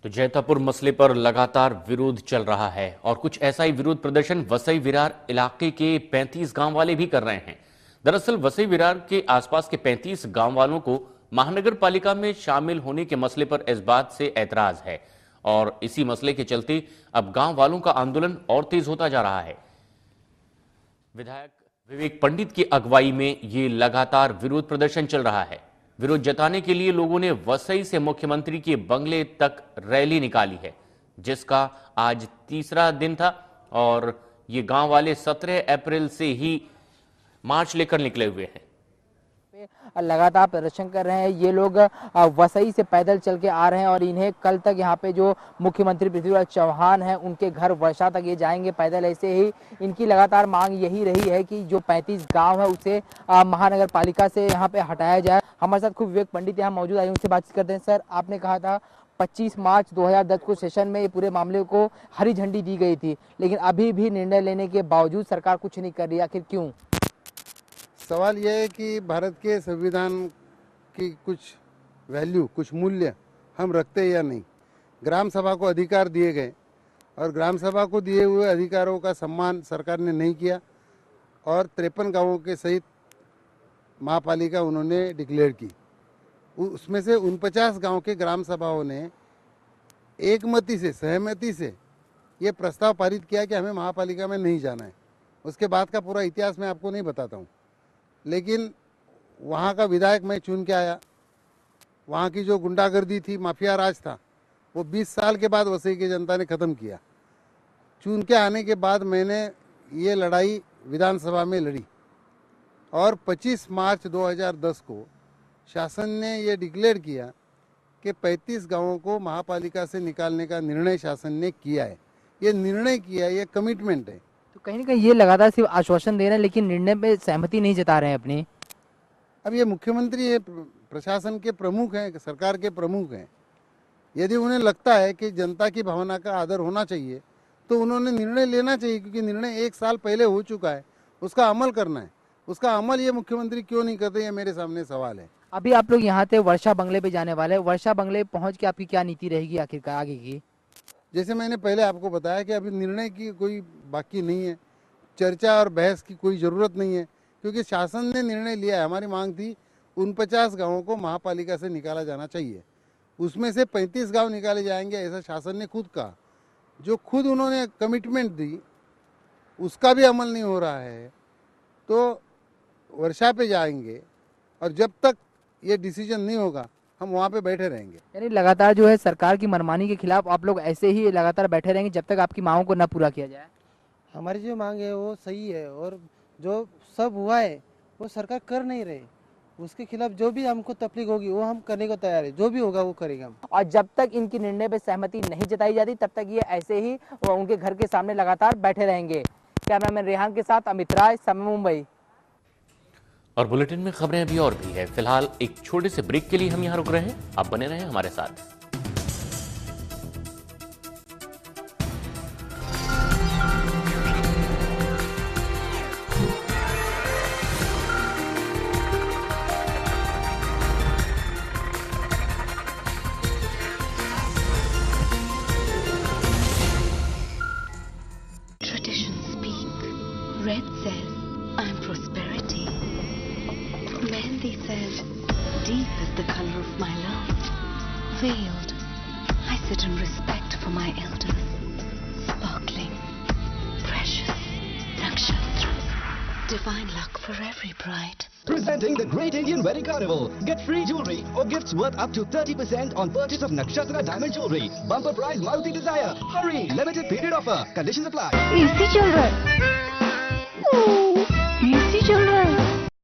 तो जैतापुर मसले पर लगातार विरोध चल रहा है और कुछ ऐसा ही विरोध प्रदर्शन वसई विरार इलाके के 35 गांव वाले भी कर रहे हैं। दरअसल वसई विरार के आसपास के 35 गांव वालों को महानगर पालिका में शामिल होने के मसले पर इस बात से ऐतराज है और इसी मसले के चलते अब गांव वालों का आंदोलन और तेज होता जा रहा है। विधायक विवेक पंडित की अगुवाई में ये लगातार विरोध प्रदर्शन चल रहा है। विरोध जताने के लिए लोगों ने वसई से मुख्यमंत्री के बंगले तक रैली निकाली है, जिसका आज तीसरा दिन था और ये गांव वाले 17 अप्रैल से ही मार्च लेकर निकले हुए हैं। लगातार प्रदर्शन कर रहे हैं। ये लोग वसई से पैदल चल के आ रहे हैं और इन्हें कल तक यहाँ पे जो मुख्यमंत्री पृथ्वीराज चौहान हैं उनके घर वर्षा तक ये जाएंगे पैदल। ऐसे ही इनकी लगातार मांग यही रही है कि जो 35 गांव है उसे महानगर पालिका से यहाँ पे हटाया जाए। हमारे साथ खूब विवेक पंडित यहाँ मौजूद आए, उनसे बातचीत करते हैं। सर, आपने कहा था 25 मार्च 2010 को सेशन में ये पूरे मामले को हरी झंडी दी गई थी, लेकिन अभी भी निर्णय लेने के बावजूद सरकार कुछ नहीं कर रही, आखिर क्यों? सवाल यह है कि भारत के संविधान की कुछ वैल्यू, कुछ मूल्य हम रखते हैं या नहीं। ग्राम सभा को अधिकार दिए गए और ग्राम सभा को दिए हुए अधिकारों का सम्मान सरकार ने नहीं किया और 53 गांवों के सहित महापालिका उन्होंने डिक्लेयर की। उसमें से 49 गांव के ग्राम सभाओं ने एकमति से, सहमति से ये प्रस्ताव पारित किया कि हमें महापालिका में नहीं जाना है। उसके बाद का पूरा इतिहास मैं आपको नहीं बताता हूँ, लेकिन वहाँ का विधायक मैं चुन के आया। वहाँ की जो गुंडागर्दी थी, माफिया राज था, वो 20 साल के बाद वसई की जनता ने ख़त्म किया। चुन के आने के बाद मैंने ये लड़ाई विधानसभा में लड़ी और 25 मार्च 2010 को शासन ने ये डिक्लेयर किया कि 35 गांवों को महापालिका से निकालने का निर्णय शासन ने किया है। ये निर्णय किया है, ये कमिटमेंट है। तो कहीं ना कहीं ये लगातार सिर्फ आश्वासन दे रहे हैं लेकिन निर्णय पे सहमति नहीं जता रहे हैं अपनी। अब ये मुख्यमंत्री ये प्रशासन के प्रमुख हैं, सरकार के प्रमुख हैं। यदि उन्हें लगता है कि जनता की भावना का आदर होना चाहिए तो उन्होंने निर्णय लेना चाहिए, क्योंकि निर्णय 1 साल पहले हो चुका है, उसका अमल करना है। उसका अमल ये मुख्यमंत्री क्यों नहीं करते, ये मेरे सामने सवाल है। अभी आप लोग यहाँ थे वर्षा बंगले पे जाने वाले, वर्षा बंगले पहुँच के आपकी क्या नीति रहेगी आखिरकार आगे की? जैसे मैंने पहले आपको बताया कि अभी निर्णय की कोई बाकी नहीं है, चर्चा और बहस की कोई ज़रूरत नहीं है, क्योंकि शासन ने निर्णय लिया है। हमारी मांग थी 49 गाँवों को महापालिका से निकाला जाना चाहिए, उसमें से 35 गांव निकाले जाएंगे, ऐसा शासन ने खुद कहा। जो खुद उन्होंने कमिटमेंट दी उसका भी अमल नहीं हो रहा है, तो वर्षा पे जाएंगे और जब तक ये डिसीजन नहीं होगा हम वहाँ पे बैठे रहेंगे। यानी लगातार जो है सरकार की मनमानी के खिलाफ आप लोग ऐसे ही लगातार बैठे रहेंगे जब तक आपकी मांगों को न पूरा किया जाए? हमारी जो मांग है वो सही है और जो सब हुआ है वो सरकार कर नहीं रही। उसके खिलाफ जो भी हमको तकलीफ होगी वो हम करने को तैयार है, जो भी होगा वो करेंगे हम। और जब तक इनकी निर्णय पे सहमति नहीं जताई जाती तब तक ये ऐसे ही उनके घर के सामने लगातार बैठे रहेंगे। कैमरामैन रेहान के साथ अमित राय, समय मुंबई। और बुलेटिन में खबरें अभी और भी है। फिलहाल एक छोटे से ब्रेक के लिए हम यहाँ रुक रहे हैं, आप बने रहें हमारे साथ। Traditions speak. Red says, I'm prosperity. Mehendi says, deep is the color of my love. Veiled, I sit in respect for my elders. Sparkling, precious, nakshatra. Divine luck for every bride. Presenting the Great Indian Wedding Carnival. Get free jewelry or gifts worth up to 30% on purchase of Nakshatra diamond jewelry. Bumper prize Maruti Desire. Hurry! Limited period offer. Conditions apply. Easy children.